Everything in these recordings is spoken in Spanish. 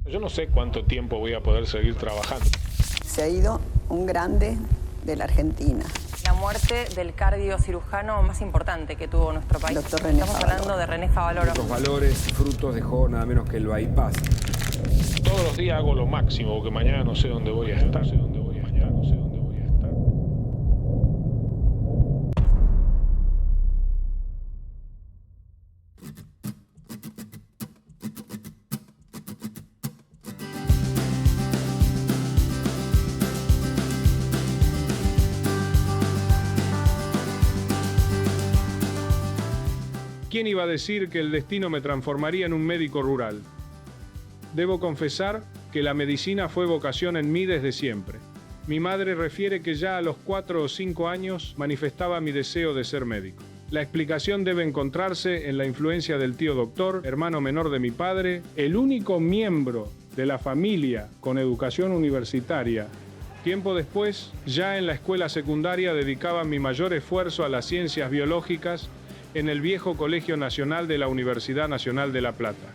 Yo no sé cuánto tiempo voy a poder seguir trabajando. Se ha ido un grande de la Argentina. La muerte del cardiocirujano más importante que tuvo nuestro país. Doctor René Estamos Favaloro. hablando de René Favaloro. Los valores y frutos dejó nada menos que el bypass. Todos los días hago lo máximo, porque mañana no sé dónde voy a estar. ¿Quién iba a decir que el destino me transformaría en un médico rural? Debo confesar que la medicina fue vocación en mí desde siempre. Mi madre refiere que ya a los 4 o 5 años manifestaba mi deseo de ser médico. La explicación debe encontrarse en la influencia del tío doctor, hermano menor de mi padre, el único miembro de la familia con educación universitaria. Tiempo después, ya en la escuela secundaria dedicaba mi mayor esfuerzo a las ciencias biológicas en el viejo Colegio Nacional de la Universidad Nacional de La Plata.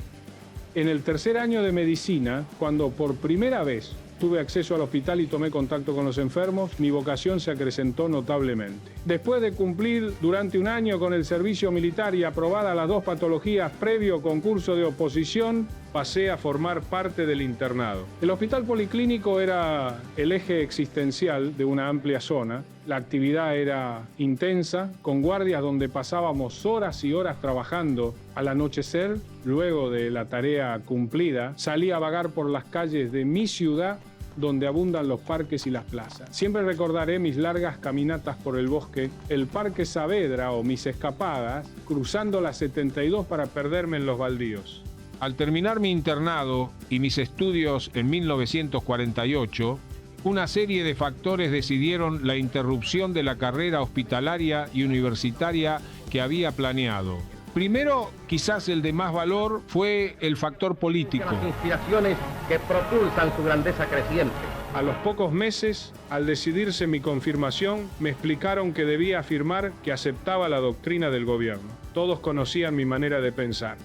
En el tercer año de medicina, cuando por primera vez tuve acceso al hospital y tomé contacto con los enfermos, mi vocación se acrecentó notablemente. Después de cumplir durante un año con el servicio militar y aprobadas las 2 patologías previo concurso de oposición, pasé a formar parte del internado. El hospital policlínico era el eje existencial de una amplia zona. La actividad era intensa, con guardias donde pasábamos horas y horas trabajando. Al anochecer, luego de la tarea cumplida, salí a vagar por las calles de mi ciudad, donde abundan los parques y las plazas. Siempre recordaré mis largas caminatas por el bosque, el Parque Saavedra o mis escapadas, cruzando la 72 para perderme en los baldíos. Al terminar mi internado y mis estudios en 1948, una serie de factores decidieron la interrupción de la carrera hospitalaria y universitaria que había planeado. Primero, quizás el de más valor, fue el factor político. Las inspiraciones que propulsan su grandeza creciente. A los pocos meses, al decidirse mi confirmación, me explicaron que debía afirmar que aceptaba la doctrina del gobierno. Todos conocían mi manera de pensar.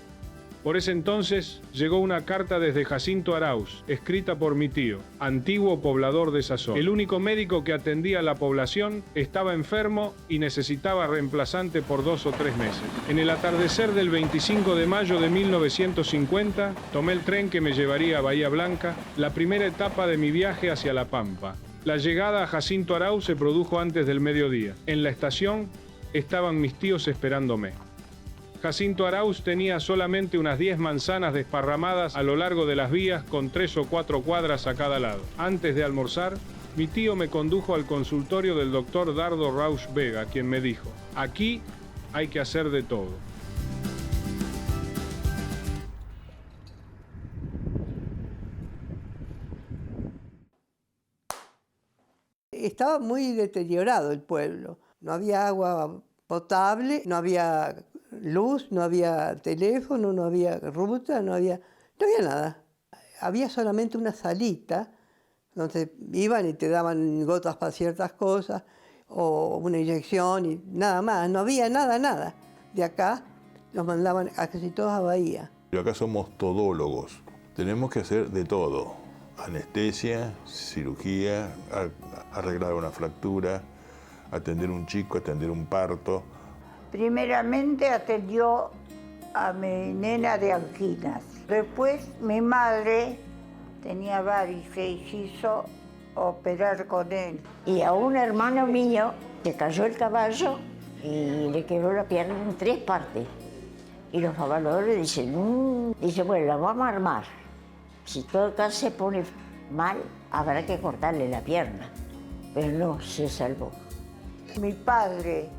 Por ese entonces llegó una carta desde Jacinto Arauz, escrita por mi tío, antiguo poblador de esa zona. El único médico que atendía a la población estaba enfermo y necesitaba reemplazante por 2 o 3 meses. En el atardecer del 25 de mayo de 1950, tomé el tren que me llevaría a Bahía Blanca, la primera etapa de mi viaje hacia La Pampa. La llegada a Jacinto Arauz se produjo antes del mediodía. En la estación estaban mis tíos esperándome. Jacinto Arauz tenía solamente unas 10 manzanas desparramadas a lo largo de las vías con 3 o 4 cuadras a cada lado. Antes de almorzar, mi tío me condujo al consultorio del doctor Dardo Rausch Vega, quien me dijo: aquí hay que hacer de todo. Estaba muy deteriorado el pueblo. No había agua potable, no había luz, no había teléfono, no había ruta, no había nada. Había solamente una salita donde iban y te daban gotas para ciertas cosas o una inyección y nada más. No había nada. De acá los mandaban a casi todos a Bahía. Pero acá somos todólogos. Tenemos que hacer de todo. Anestesia, cirugía, arreglar una fractura, atender un chico, atender un parto. Primeramente atendió a mi nena de anginas. Después mi madre tenía varices y quiso operar con él. Y a un hermano mío se cayó el caballo y le quebró la pierna en 3 partes. Y los avalladores dicen, bueno, la vamos a armar. Si todo caso se pone mal, habrá que cortarle la pierna. Pero no, se salvó. Mi padre,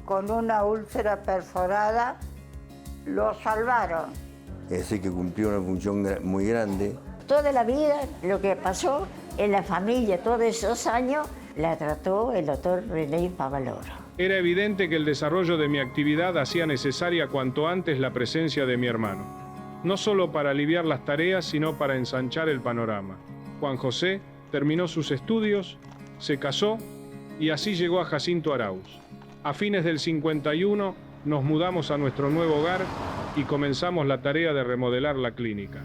con una úlcera perforada, lo salvaron. Es decir, que cumplió una función muy grande. Toda la vida, lo que pasó en la familia, todos esos años, la trató el doctor René Favaloro. Era evidente que el desarrollo de mi actividad hacía necesaria cuanto antes la presencia de mi hermano. No solo para aliviar las tareas, sino para ensanchar el panorama. Juan José terminó sus estudios, se casó y así llegó a Jacinto Arauz. A fines del 51 nos mudamos a nuestro nuevo hogar y comenzamos la tarea de remodelar la clínica.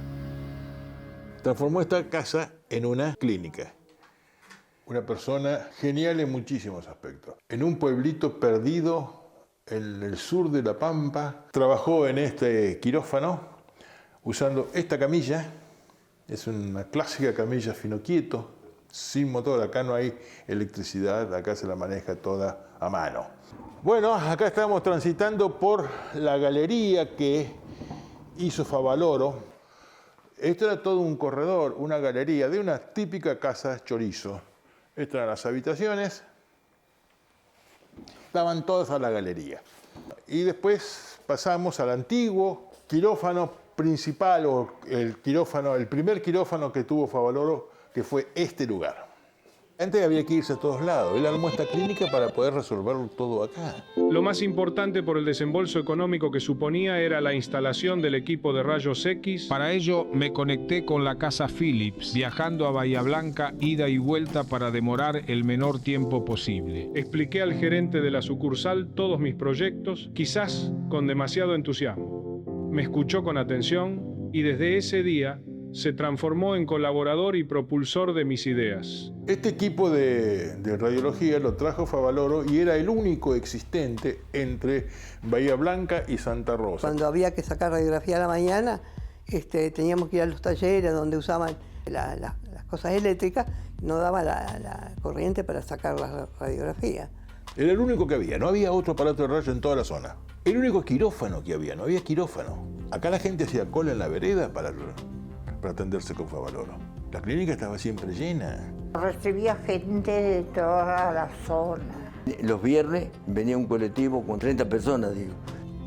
transformó esta casa en una clínica. Una persona genial en muchísimos aspectos. En un pueblito perdido en el sur de La Pampa, trabajó en este quirófano usando esta camilla. Es una clásica camilla finoquieto, sin motor. Acá no hay electricidad, acá se la maneja toda a mano. Bueno, acá estamos transitando por la galería que hizo Favaloro. Esto era todo un corredor, una galería de una típica casa chorizo. Estas eran las habitaciones, daban todas a la galería. Y después pasamos al antiguo quirófano principal, o el primer quirófano que tuvo Favaloro, que fue este lugar. Antes había que irse a todos lados. Él armó esta clínica para poder resolverlo todo acá. Lo más importante por el desembolso económico que suponía era la instalación del equipo de rayos X. Para ello me conecté con la casa Philips, viajando a Bahía Blanca, ida y vuelta para demorar el menor tiempo posible. Expliqué al gerente de la sucursal todos mis proyectos, quizás con demasiado entusiasmo. Me escuchó con atención y desde ese día se transformó en colaborador y propulsor de mis ideas. Este equipo de radiología lo trajo Favaloro y era el único existente entre Bahía Blanca y Santa Rosa. Cuando había que sacar radiografía a la mañana, teníamos que ir a los talleres donde usaban las cosas eléctricas, no daba la corriente para sacar la radiografía. Era el único que había, no había otro aparato de rayo en toda la zona. El único quirófano que había, no había quirófano. Acá la gente hacía cola en la vereda para atenderse con Favaloro. La clínica estaba siempre llena. Recibía gente de toda la zona. Los viernes venía un colectivo con 30 personas, digo.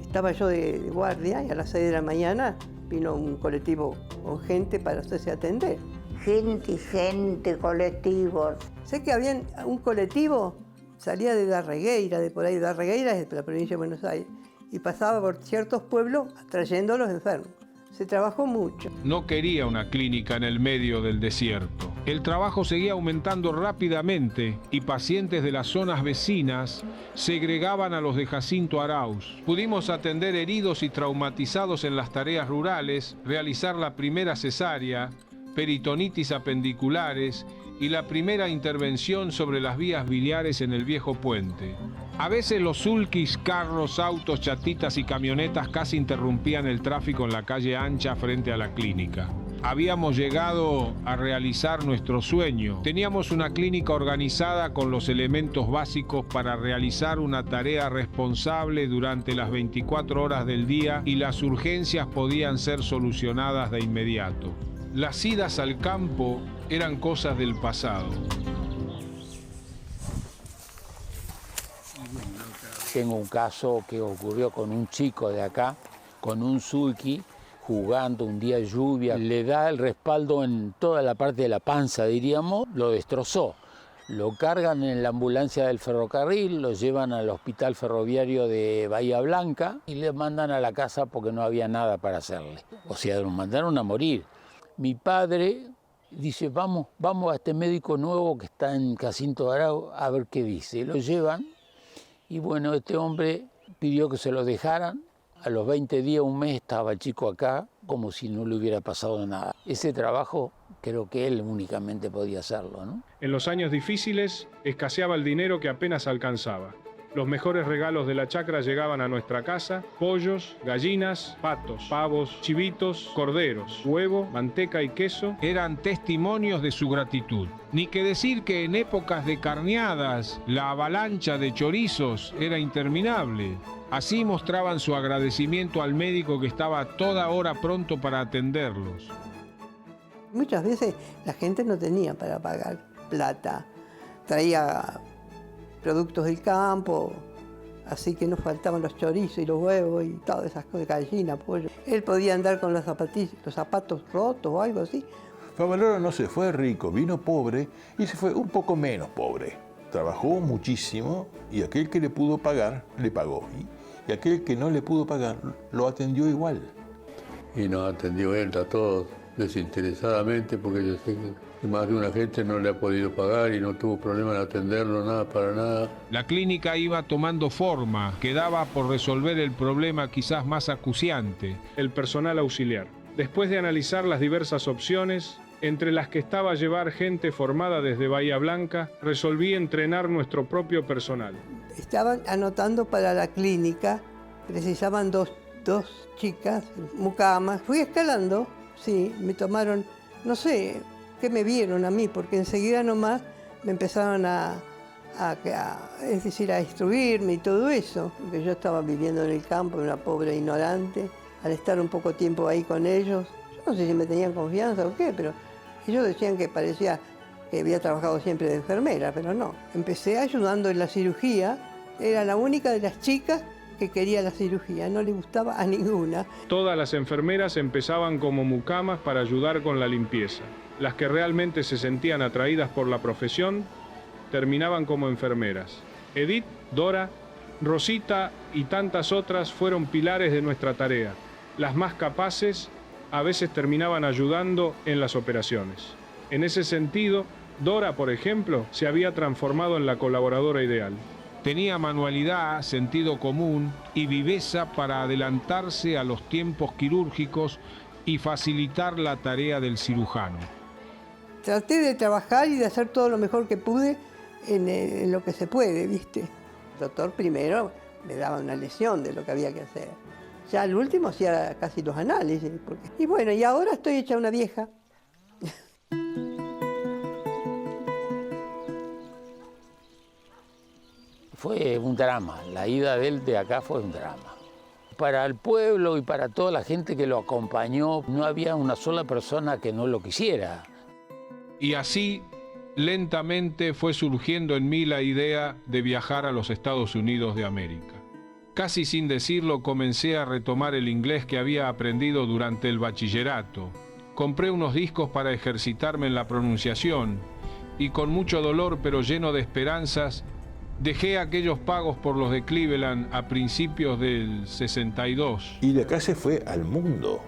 Estaba yo de guardia y a las 6 de la mañana vino un colectivo con gente para hacerse atender. Gente, colectivos. Sé que había un colectivo, salía de Darregueira, de por ahí. Darregueira es de la provincia de Buenos Aires, y pasaba por ciertos pueblos trayendo a los enfermos. Se trabajó mucho. No quería una clínica en el medio del desierto. El trabajo seguía aumentando rápidamente y pacientes de las zonas vecinas segregaban a los de Jacinto Arauz. Pudimos atender heridos y traumatizados en las tareas rurales, realizar la primera cesárea, peritonitis apendiculares y la primera intervención sobre las vías biliares en el viejo puente. A veces los sulkis, carros, autos, chatitas y camionetas casi interrumpían el tráfico en la calle ancha frente a la clínica. Habíamos llegado a realizar nuestro sueño. Teníamos una clínica organizada con los elementos básicos para realizar una tarea responsable durante las 24 horas del día, y las urgencias podían ser solucionadas de inmediato. Las idas al campo eran cosas del pasado. Tengo un caso que ocurrió con un chico de acá, con un sulky, jugando un día de lluvia. Le da el respaldo en toda la parte de la panza, diríamos, lo destrozó. Lo cargan en la ambulancia del ferrocarril, lo llevan al hospital ferroviario de Bahía Blanca y le mandan a la casa porque no había nada para hacerle. O sea, lo mandaron a morir. Mi padre dice, vamos a este médico nuevo que está en Jacinto Arauz a ver qué dice. Lo llevan y bueno, este hombre pidió que se lo dejaran. A los 20 días, un mes, estaba el chico acá como si no le hubiera pasado nada. Ese trabajo creo que él únicamente podía hacerlo, ¿no? En los años difíciles escaseaba el dinero que apenas alcanzaba. Los mejores regalos de la chacra llegaban a nuestra casa: pollos, gallinas, patos, pavos, chivitos, corderos, huevo, manteca y queso. Eran testimonios de su gratitud. Ni que decir que en épocas de carneadas la avalancha de chorizos era interminable. Así mostraban su agradecimiento al médico que estaba a toda hora pronto para atenderlos. Muchas veces la gente no tenía para pagar plata. Traía productos del campo, así que no faltaban los chorizos y los huevos y todas esas cosas, gallina, pollo. Él podía andar con los zapatos rotos o algo así. Favaloro no se fue rico, vino pobre y se fue un poco menos pobre. Trabajó muchísimo y aquel que le pudo pagar, le pagó. Y aquel que no le pudo pagar, lo atendió igual. Y nos atendió él a todos desinteresadamente, porque yo sé que más de una gente no le ha podido pagar y no tuvo problema en atenderlo, nada, para nada. La clínica iba tomando forma, quedaba por resolver el problema quizás más acuciante. El personal auxiliar. Después de analizar las diversas opciones, entre las que estaba llevar gente formada desde Bahía Blanca, resolví entrenar nuestro propio personal. Estaban anotando para la clínica, precisaban dos chicas, mucamas. Fui escalando, sí, me tomaron, no sé, qué me vieron a mí, porque enseguida nomás me empezaron a instruirme y todo eso. Porque yo estaba viviendo en el campo, una pobre ignorante. Al estar un poco tiempo ahí con ellos, yo no sé si me tenían confianza o qué, pero ellos decían que parecía que había trabajado siempre de enfermera, pero no. Empecé ayudando en la cirugía, era la única de las chicas que quería la cirugía, no le gustaba a ninguna. Todas las enfermeras empezaban como mucamas para ayudar con la limpieza. Las que realmente se sentían atraídas por la profesión terminaban como enfermeras. Edith, Dora, Rosita y tantas otras fueron pilares de nuestra tarea. Las más capaces a veces terminaban ayudando en las operaciones. En ese sentido, Dora, por ejemplo, se había transformado en la colaboradora ideal. Tenía manualidad, sentido común y viveza para adelantarse a los tiempos quirúrgicos y facilitar la tarea del cirujano. Traté de trabajar y de hacer todo lo mejor que pude en lo que se puede, ¿viste? El doctor primero me daba una lesión de lo que había que hacer. Ya al último hacía casi los análisis. Y bueno, y ahora estoy hecha una vieja. Fue un drama, la ida de él de acá fue un drama. Para el pueblo y para toda la gente que lo acompañó, no había una sola persona que no lo quisiera. Y así, lentamente fue surgiendo en mí la idea de viajar a los Estados Unidos de América. Casi sin decirlo, comencé a retomar el inglés que había aprendido durante el bachillerato. Compré unos discos para ejercitarme en la pronunciación y con mucho dolor, pero lleno de esperanzas, dejé aquellos pagos por los de Cleveland a principios del 62. Y de acá se fue al mundo.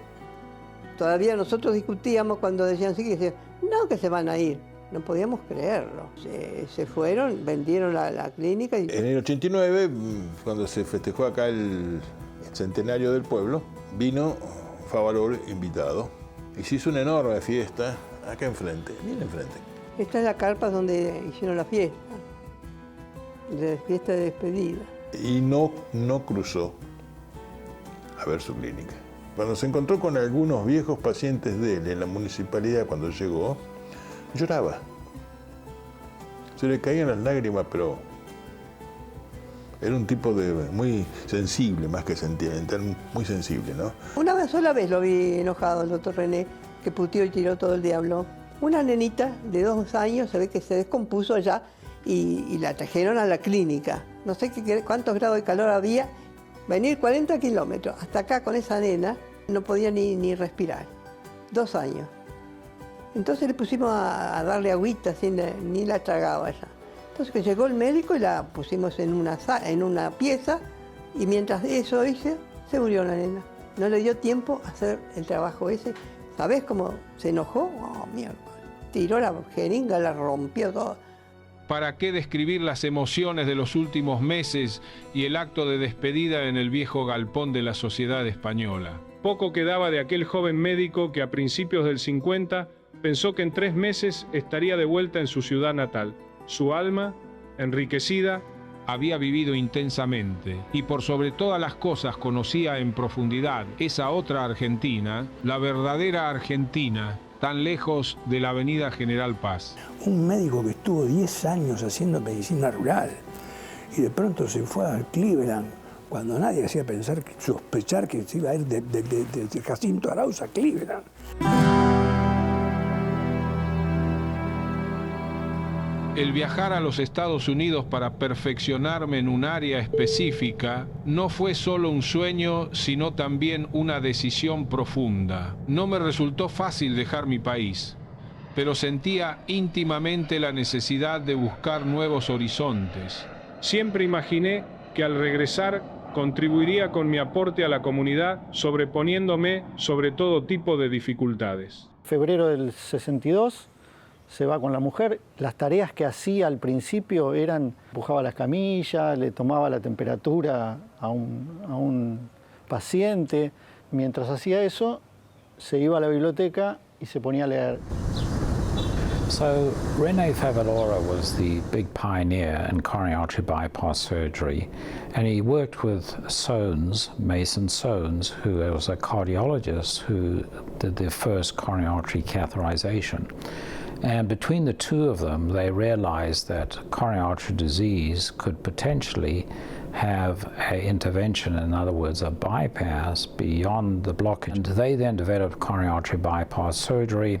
Todavía nosotros discutíamos cuando decían sí, que decían, no, que se van a ir. No podíamos creerlo. Se fueron, vendieron la clínica. Y... En el 89, cuando se festejó acá el centenario del pueblo, vino Favaloro invitado y se hizo una enorme fiesta acá enfrente, bien enfrente. Esta es la carpa donde hicieron la fiesta de despedida. Y no cruzó a ver su clínica. Cuando se encontró con algunos viejos pacientes de él en la municipalidad cuando llegó, lloraba. Se le caían las lágrimas, pero era un tipo muy sensible, más que sentimental, muy sensible, ¿no? Una sola vez lo vi enojado el doctor René, que puteó y tiró todo el diablo. Una nenita de 2 años se ve que se descompuso allá y la trajeron a la clínica. No sé cuántos grados de calor había. Venir 40 kilómetros hasta acá con esa nena, no podía ni respirar. 2 años. Entonces le pusimos a darle agüita, ni la tragaba ya. Entonces que llegó el médico y la pusimos en una pieza y mientras eso hice, se murió la nena. No le dio tiempo a hacer el trabajo ese. ¿Sabés cómo se enojó? Oh, mierda. Tiró la jeringa, la rompió todo. ¿Para qué describir las emociones de los últimos meses y el acto de despedida en el viejo galpón de la sociedad española? Poco quedaba de aquel joven médico que a principios del 50 pensó que en 3 meses estaría de vuelta en su ciudad natal. Su alma, enriquecida, había vivido intensamente y por sobre todas las cosas conocía en profundidad esa otra Argentina, la verdadera Argentina, tan lejos de la avenida General Paz. Un médico que estuvo 10 años haciendo medicina rural y de pronto se fue a Cleveland, cuando nadie hacía sospechar que se iba a ir de Jacinto Arauz a Cleveland. El viajar a los Estados Unidos para perfeccionarme en un área específica no fue solo un sueño, sino también una decisión profunda. No me resultó fácil dejar mi país, pero sentía íntimamente la necesidad de buscar nuevos horizontes. Siempre imaginé que al regresar contribuiría con mi aporte a la comunidad, sobreponiéndome sobre todo tipo de dificultades. Febrero del 62. Se va con la mujer. Las tareas que hacía al principio eran, empujaba las camillas, le tomaba la temperatura a un paciente. Mientras hacía eso, se iba a la biblioteca y se ponía a leer. So René Favalora was the big pioneer in coronary artery bypass surgery, and he worked with Soanes, Mason Soanes, who was a cardiologist who did the first coronary artery catheterization. And between the two of them, they realized that coronary artery disease could potentially have an intervention, in other words, a bypass beyond the blockage. And they then developed coronary artery bypass surgery.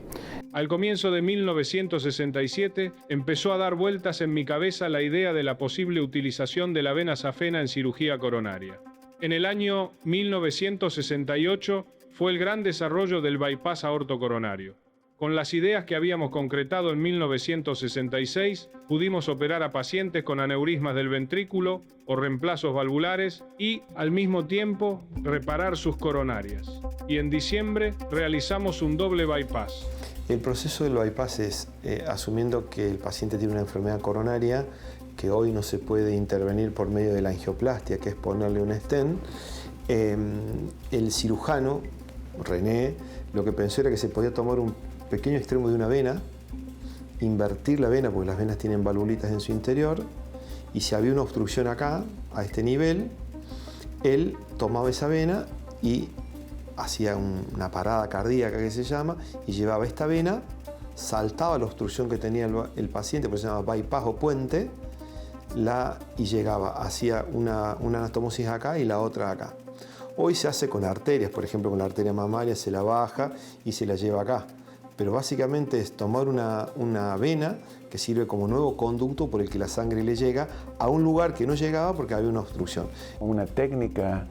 Al comienzo de 1967 empezó a dar vueltas en mi cabeza la idea de la posible utilización de la vena safena en cirugía coronaria. En el año 1968 fue el gran desarrollo del bypass aortocoronario. Con las ideas que habíamos concretado en 1966, pudimos operar a pacientes con aneurismas del ventrículo o reemplazos valvulares y, al mismo tiempo, reparar sus coronarias. Y en diciembre realizamos un doble bypass. El proceso del bypass es asumiendo que el paciente tiene una enfermedad coronaria que hoy no se puede intervenir por medio de la angioplastia, que es ponerle un stent. El cirujano, René, lo que pensó era que se podía tomar un pequeño extremo de una vena, invertir la vena, porque las venas tienen valvulitas en su interior, y si había una obstrucción acá, a este nivel, él tomaba esa vena y hacía una parada cardíaca que se llama, y llevaba esta vena, saltaba la obstrucción que tenía el paciente, por eso se llama bypass o puente, y llegaba, hacía una anastomosis acá y la otra acá. Hoy se hace con arterias, por ejemplo con la arteria mamaria se la baja y se la lleva acá. Pero básicamente es tomar una vena que sirve como nuevo conducto por el que la sangre le llega a un lugar que no llegaba porque había una obstrucción. Una técnica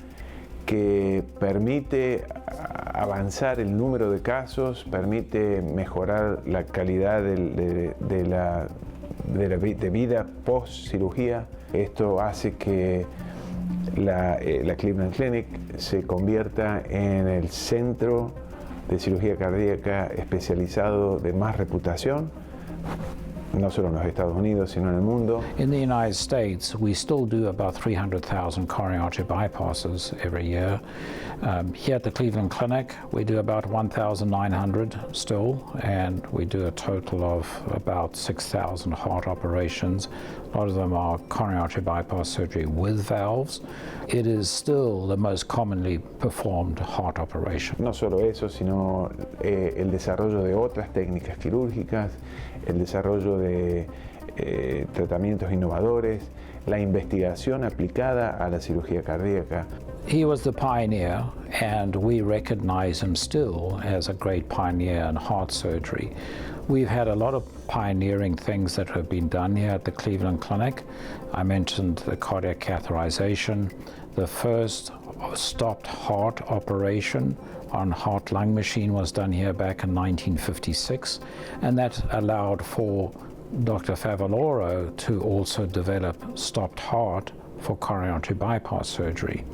que permite avanzar el número de casos, permite mejorar la calidad de vida post cirugía. Esto hace que la Cleveland Clinic se convierta en el centro de cirugía cardíaca especializado de más reputación, no solo en los Estados Unidos, sino en el mundo. In the United States, we still do about 300,000 coronary artery bypasses every year. Here at the Cleveland Clinic, we do about 1,900 still, and we do a total of about 6,000 heart operations. A lot of them are coronary artery bypass surgery with valves. It is still the most commonly performed heart operation. No solo eso, sino el desarrollo de otras técnicas quirúrgicas, el desarrollo de tratamientos innovadores, la investigación aplicada a la cirugía cardíaca. He was the pioneer, and we recognize him still as a great pioneer in heart surgery. We've had a lot of pioneering things that have been done here at the Cleveland Clinic. I mentioned the cardiac catheterization, the first stopped heart operation on heart-lung machine was done here back in 1956, and that allowed for Dr. Favaloro to also develop stopped heart for coronary artery bypass surgery.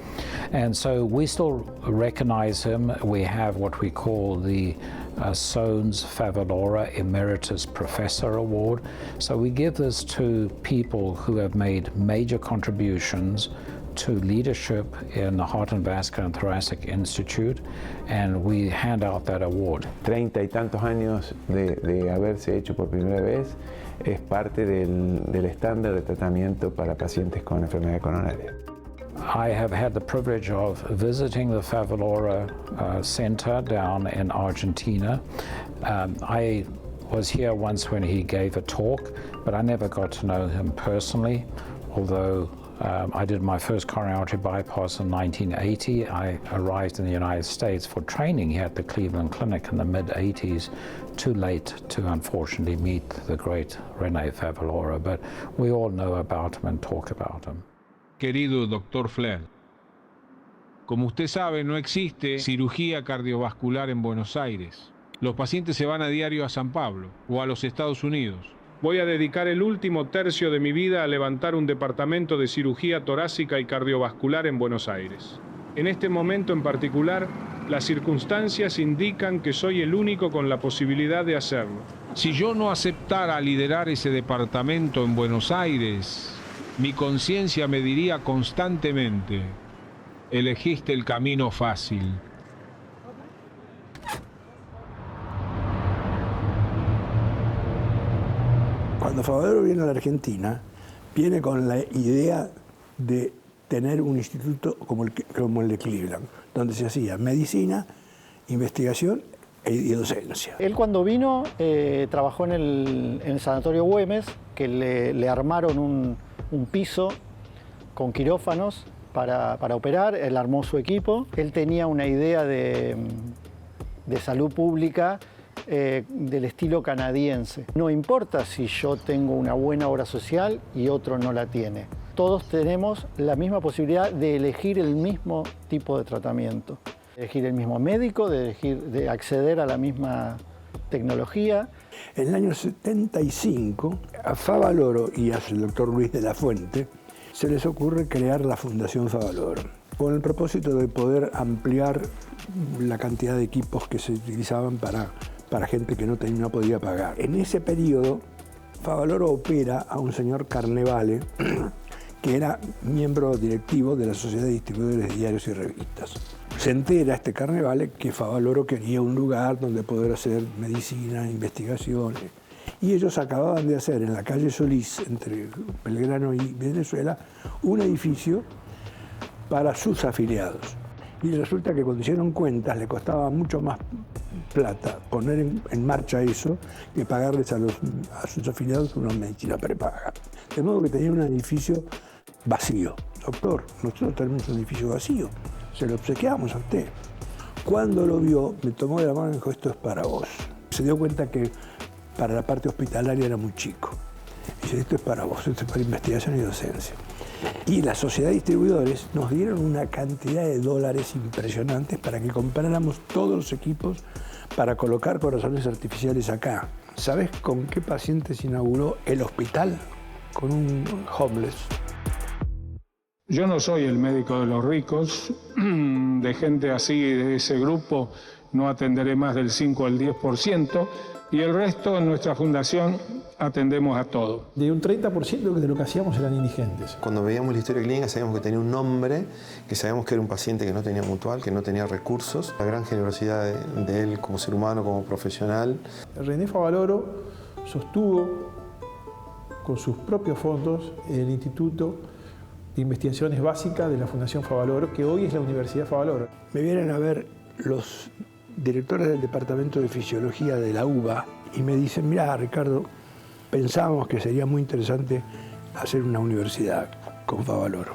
And so we still recognize him. We have what we call the Soanes Favalora Emeritus Professor Award. So we give this to people who have made major contributions to leadership in the Heart and Vascular and Thoracic Institute, and we hand out that award. 30 y tantos años de haberse hecho por primera vez, es parte del estándar de tratamiento para pacientes con enfermedad coronaria. I have had the privilege of visiting the Favalora Center down in Argentina. I was here once when he gave a talk, but I never got to know him personally, although I did my first coronary artery bypass in 1980. I arrived in the United States for training here at the Cleveland Clinic in the mid-80s. Too late to unfortunately meet the great René Favalora, but we all know about him and talk about him. Querido Dr. Flair, como usted sabe, no existe cirugía cardiovascular en Buenos Aires. Los pacientes se van a diario a San Pablo o a los Estados Unidos. Voy a dedicar el último tercio de mi vida a levantar un departamento de cirugía torácica y cardiovascular en Buenos Aires. En este momento en particular, las circunstancias indican que soy el único con la posibilidad de hacerlo. Si yo no aceptara liderar ese departamento en Buenos Aires, mi conciencia me diría constantemente: elegiste el camino fácil. Cuando Favaloro viene a la Argentina, viene con la idea de tener un instituto como el de Cleveland, donde se hacía medicina, investigación y docencia. Él cuando vino trabajó en el Sanatorio Güemes, que le armaron un piso con quirófanos para operar. Él armó su equipo. Él tenía una idea de salud pública del estilo canadiense. No importa si yo tengo una buena obra social y otro no la tiene. Todos tenemos la misma posibilidad de elegir el mismo tipo de tratamiento, de elegir el mismo médico, de acceder a la misma tecnología. En el año 75, a Favaloro y al doctor Luis de la Fuente se les ocurre crear la Fundación Favaloro, con el propósito de poder ampliar la cantidad de equipos que se utilizaban para gente que no podía pagar. En ese periodo, Favaloro opera a un señor Carnevale, que era miembro directivo de la Sociedad de Distribuidores de Diarios y Revistas. Se entera este Carnevale que Favaloro quería un lugar donde poder hacer medicina, investigaciones. Y ellos acababan de hacer en la calle Solís, entre Belgrano y Venezuela, un edificio para sus afiliados. Y resulta que cuando hicieron cuentas le costaba mucho más plata poner en marcha eso que pagarles a sus afiliados una medicina prepaga. De modo que tenían un edificio vacío. Doctor, nosotros tenemos un edificio vacío, se lo obsequiamos a usted. Cuando lo vio, me tomó de la mano y me dijo, esto es para vos. Se dio cuenta que para la parte hospitalaria era muy chico. Dice, esto es para vos, esto es para investigación y docencia. Y la sociedad de distribuidores nos dieron una cantidad de dólares impresionantes para que compráramos todos los equipos para colocar corazones artificiales acá. ¿Sabes con qué paciente se inauguró el hospital? Con un homeless. Yo no soy el médico de los ricos, de gente así, de ese grupo, no atenderé más del 5 al 10%, y el resto en nuestra fundación atendemos a todo. De un 30% de lo que hacíamos eran indigentes. Cuando veíamos la historia clínica sabíamos que tenía un nombre, que sabíamos que era un paciente que no tenía mutual, que no tenía recursos. La gran generosidad de él como ser humano, como profesional. René Favaloro sostuvo con sus propios fondos el Instituto de Investigaciones Básicas de la Fundación Favaloro, que hoy es la Universidad Favaloro. Me vienen a ver los directores del Departamento de Fisiología de la UBA y me dicen, mira, Ricardo, pensábamos que sería muy interesante hacer una universidad con Favaloro.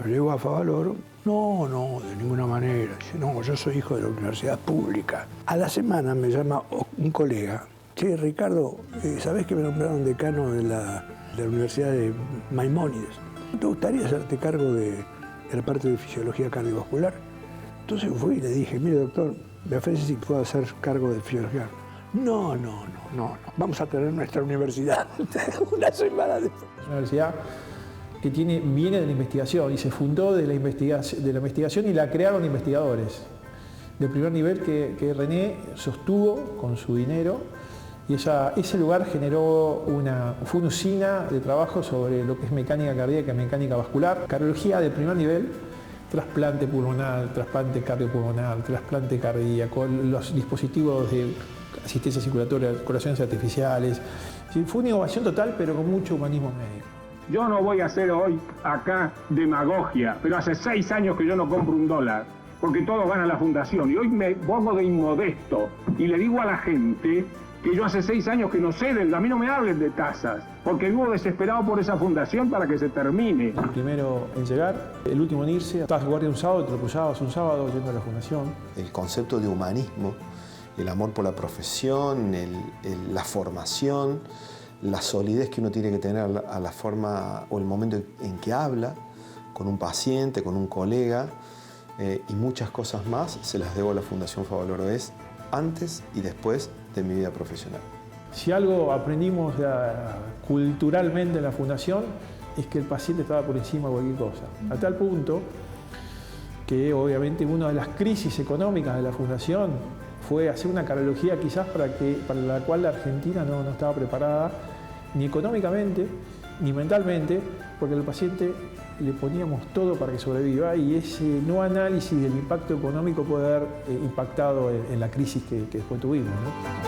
Lo llevo a Favaloro. No, de ninguna manera. Dice, no, yo soy hijo de la universidad pública. A la semana me llama un colega. Che, Ricardo, ¿sabés que me nombraron decano de la Universidad de Maimónides? ¿Te gustaría hacerte cargo de la parte de fisiología cardiovascular? Entonces fui y le dije, mire doctor, me ofrece si puedo hacer cargo de fisiología. No, vamos a tener nuestra universidad una semana después. Es una universidad que viene de la investigación y se fundó de la investigación y la crearon investigadores de primer nivel que René sostuvo con su dinero, y ese lugar fue una usina de trabajo sobre lo que es mecánica cardíaca y mecánica vascular, cardiología de primer nivel, trasplante pulmonar, trasplante cardiopulmonar, trasplante cardíaco, los dispositivos de asistencia circulatoria, corazones artificiales. Sí, fue una innovación total, pero con mucho humanismo médico. Yo no voy a hacer hoy acá demagogia, pero hace 6 años que yo no compro $1, porque todos van a la fundación. Y hoy me pongo de inmodesto y le digo a la gente que yo hace 6 años que no sé, a mí no me hablen de tasas, porque vivo desesperado por esa fundación para que se termine. El primero en llegar, el último en irse, estabas guardia un sábado, te lo cruzabas un sábado yendo a la fundación. El concepto de humanismo, el amor por la profesión, la formación, la solidez que uno tiene que tener a la forma o el momento en que habla con un paciente, con un colega, y muchas cosas más se las debo a la Fundación Favaloro. Es antes y después de mi vida profesional. Si algo aprendimos culturalmente en la fundación es que el paciente estaba por encima de cualquier cosa. A tal punto que obviamente una de las crisis económicas de la fundación fue hacer una cardiología quizás para la cual la Argentina no estaba preparada ni económicamente ni mentalmente, porque al paciente le poníamos todo para que sobreviva, y ese no análisis del impacto económico puede haber impactado en la crisis que después tuvimos, ¿no?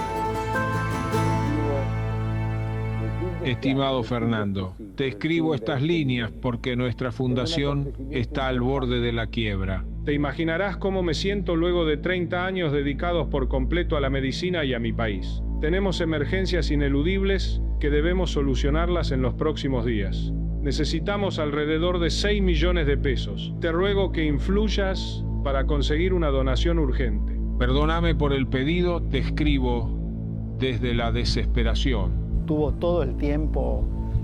Estimado Fernando, te escribo estas líneas porque nuestra fundación está al borde de la quiebra. Te imaginarás cómo me siento luego de 30 años dedicados por completo a la medicina y a mi país. Tenemos emergencias ineludibles que debemos solucionarlas en los próximos días. Necesitamos alrededor de 6 millones de pesos. Te ruego que influyas para conseguir una donación urgente. Perdóname por el pedido, te escribo desde la desesperación. Tuvo todo el tiempo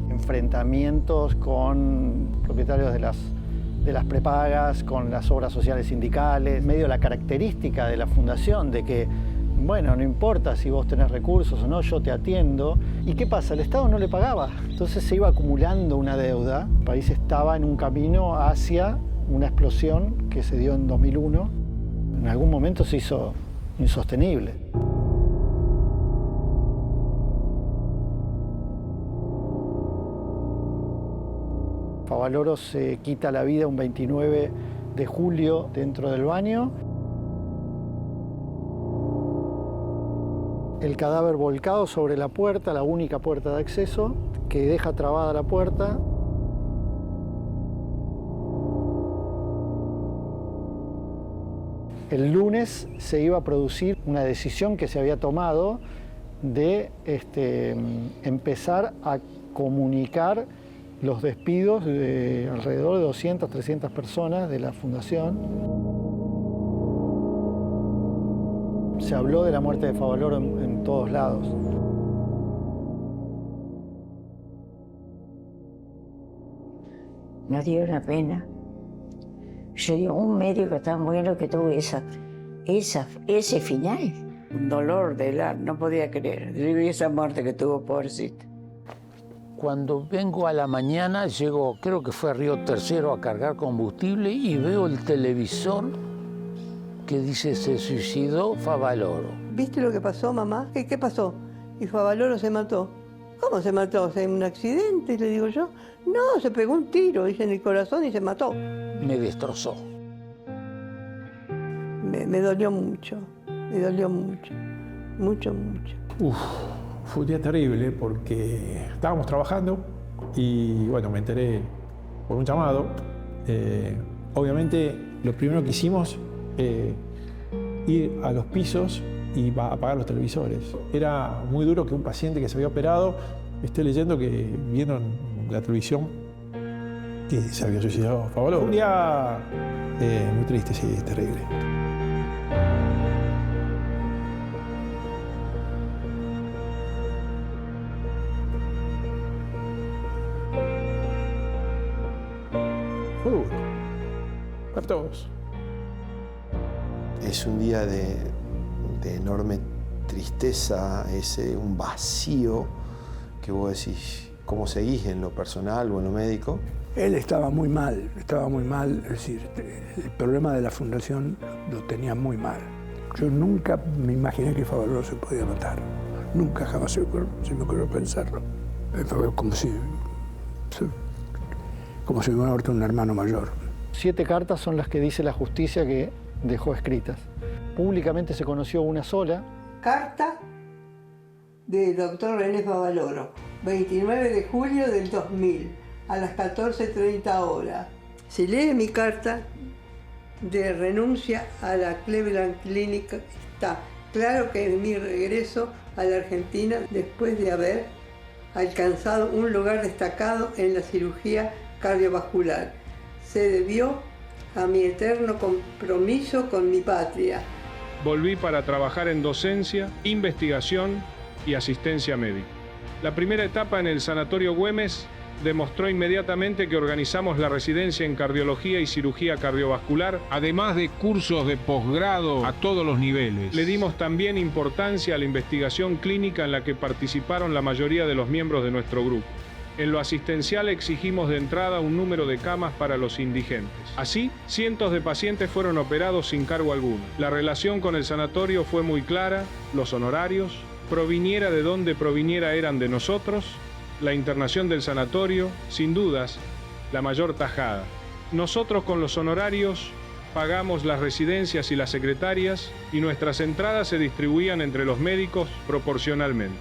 enfrentamientos con propietarios de las prepagas, con las obras sociales sindicales, medio la característica de la fundación de que, bueno, no importa si vos tenés recursos o no, yo te atiendo. ¿Y qué pasa? El Estado no le pagaba. Entonces se iba acumulando una deuda. El país estaba en un camino hacia una explosión que se dio en 2001. En algún momento se hizo insostenible. Favaloro se quita la vida un 29 de julio dentro del baño. El cadáver volcado sobre la puerta, la única puerta de acceso, que deja trabada la puerta. El lunes se iba a producir una decisión que se había tomado de empezar a comunicar los despidos de alrededor de 200, 300 personas de la fundación. Se habló de la muerte de Favaloro en todos lados. Nos dio una pena. Yo digo, un médico tan bueno que tuvo ese final. Un dolor de él, no podía creer. Digo, y esa muerte que tuvo, pobrecito. Cuando vengo a la mañana, llego, creo que fue a Río Tercero a cargar combustible y veo el televisor que dice se suicidó Favaloro. ¿Viste lo que pasó, mamá? ¿Qué pasó? Y Favaloro se mató. ¿Cómo se mató? ¿En un accidente? Le digo yo. No, se pegó un tiro, dice, en el corazón y se mató. Me destrozó. Me dolió mucho, mucho. Fue un día terrible porque estábamos trabajando y bueno, me enteré por un llamado. Obviamente lo primero que hicimos ir a los pisos y apagar los televisores. Era muy duro que un paciente que se había operado esté leyendo que vieron en la televisión que se había suicidado Favaloro. Un día muy triste, sí, terrible. Fue duro. Para todos. Es un día de enorme tristeza, un vacío que vos decís, ¿cómo seguís en lo personal o en lo médico? Él estaba muy mal, es decir, el problema de la fundación lo tenía muy mal. Yo nunca me imaginé que Favaloro se podía matar, nunca jamás se me ocurrió pensarlo. Fue como si me hubiera muerto un hermano mayor. 7 cartas son las que dice la justicia que dejó escritas. Públicamente se conoció una sola. Carta del doctor René Favaloro, 29 de julio del 2000, a las 14:30 horas. Se lee mi carta de renuncia a la Cleveland Clinic. Está claro que en mi regreso a la Argentina, después de haber alcanzado un lugar destacado en la cirugía cardiovascular, se debió a mi eterno compromiso con mi patria. Volví para trabajar en docencia, investigación y asistencia médica. La primera etapa en el Sanatorio Güemes demostró inmediatamente que organizamos la residencia en cardiología y cirugía cardiovascular, además de cursos de posgrado a todos los niveles. Le dimos también importancia a la investigación clínica en la que participaron la mayoría de los miembros de nuestro grupo. En lo asistencial exigimos de entrada un número de camas para los indigentes. Así, cientos de pacientes fueron operados sin cargo alguno. La relación con el sanatorio fue muy clara, los honorarios, proviniera de donde proviniera, eran de nosotros. La internación del sanatorio, sin dudas, la mayor tajada. Nosotros con los honorarios pagamos las residencias y las secretarias y nuestras entradas se distribuían entre los médicos proporcionalmente.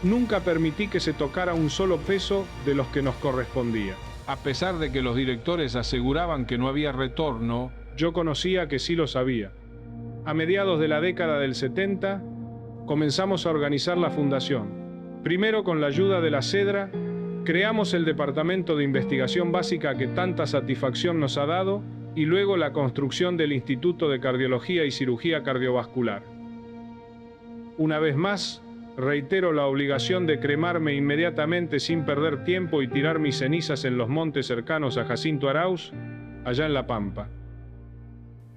Nunca permití que se tocara un solo peso de los que nos correspondía. A pesar de que los directores aseguraban que no había retorno, yo conocía que sí lo sabía. A mediados de la década del 70, comenzamos a organizar la fundación. Primero, con la ayuda de la Cedra, creamos el Departamento de Investigación Básica que tanta satisfacción nos ha dado, y luego la construcción del Instituto de Cardiología y Cirugía Cardiovascular. Una vez más, reitero la obligación de cremarme inmediatamente sin perder tiempo y tirar mis cenizas en los montes cercanos a Jacinto Arauz, allá en La Pampa.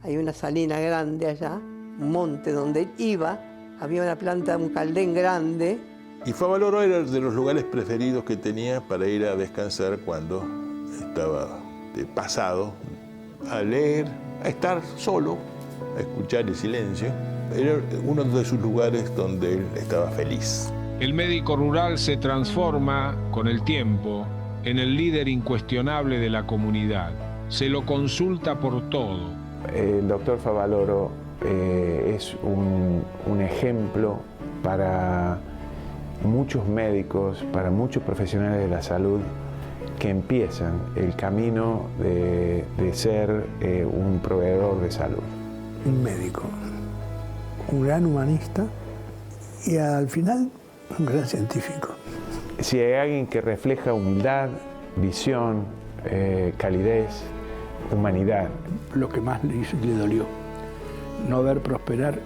Hay una salina grande allá, un monte donde él iba, había una planta, un caldén grande. Y Favaloro era de los lugares preferidos que tenía para ir a descansar cuando estaba de pasado, a leer, a estar solo, a escuchar el silencio. Era uno de sus lugares donde él estaba feliz. El médico rural se transforma, con el tiempo, en el líder incuestionable de la comunidad. Se lo consulta por todo. El doctor Favaloro es un ejemplo para muchos médicos, para muchos profesionales de la salud que empiezan el camino de ser un proveedor de salud. Un médico, un gran humanista y al final un gran científico. Si hay alguien que refleja humildad, visión, calidez, humanidad. Lo que más le dolió, no ver prosperar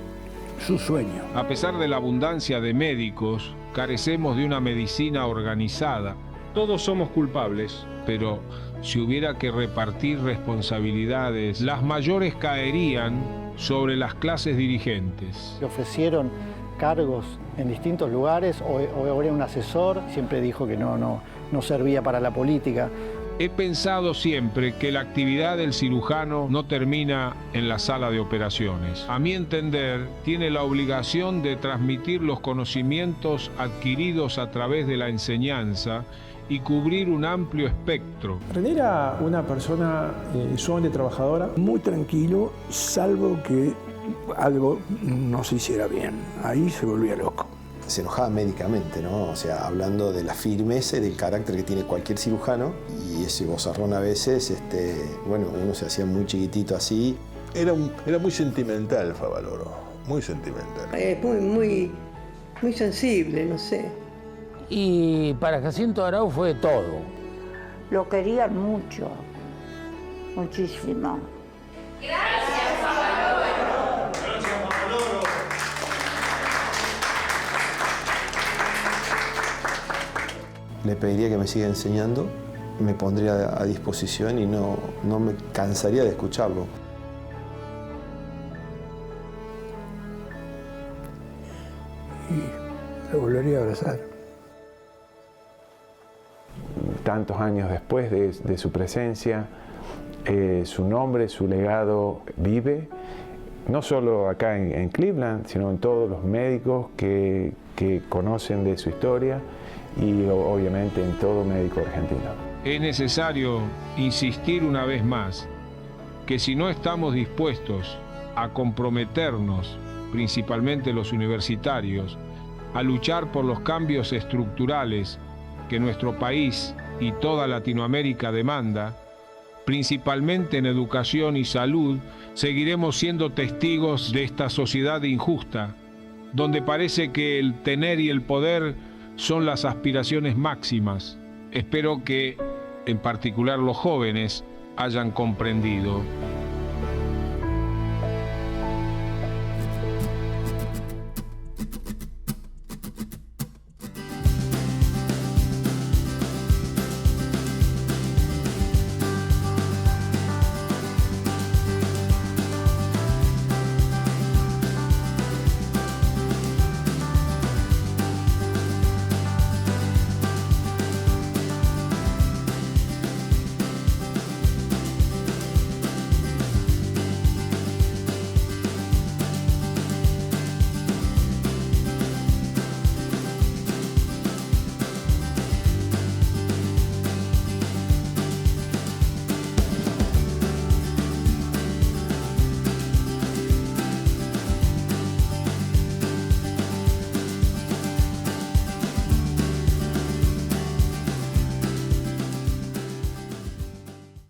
su sueño. A pesar de la abundancia de médicos, carecemos de una medicina organizada. Todos somos culpables. Pero si hubiera que repartir responsabilidades, las mayores caerían sobre las clases dirigentes. Le ofrecieron cargos en distintos lugares o era un asesor, siempre dijo que no servía para la política. He pensado siempre que la actividad del cirujano no termina en la sala de operaciones. A mi entender, tiene la obligación de transmitir los conocimientos adquiridos a través de la enseñanza y cubrir un amplio espectro. René era una persona sumamente trabajadora. Muy tranquilo, salvo que algo no se hiciera bien. Ahí se volvía loco. Se enojaba médicamente, ¿no? O sea, hablando de la firmeza y del carácter que tiene cualquier cirujano. Y ese vozarrón a veces, bueno, uno se hacía muy chiquitito así. Era muy sentimental Favaloro, muy sentimental. Muy sensible, no sé. Y para Jacinto Arauz fue todo. Lo querían mucho, muchísimo. Gracias, Favaloro. Gracias, Favaloro. Le pediría que me siga enseñando, me pondría a disposición y no me cansaría de escucharlo. Y lo volvería a abrazar. Tantos años después de su presencia, su nombre, su legado vive, no solo acá en Cleveland, sino en todos los médicos que conocen de su historia y obviamente en todo médico argentino. Es necesario insistir una vez más que si no estamos dispuestos a comprometernos, principalmente los universitarios, a luchar por los cambios estructurales que nuestro país y toda Latinoamérica demanda, principalmente en educación y salud, seguiremos siendo testigos de esta sociedad injusta, donde parece que el tener y el poder son las aspiraciones máximas. Espero que, en particular los jóvenes, hayan comprendido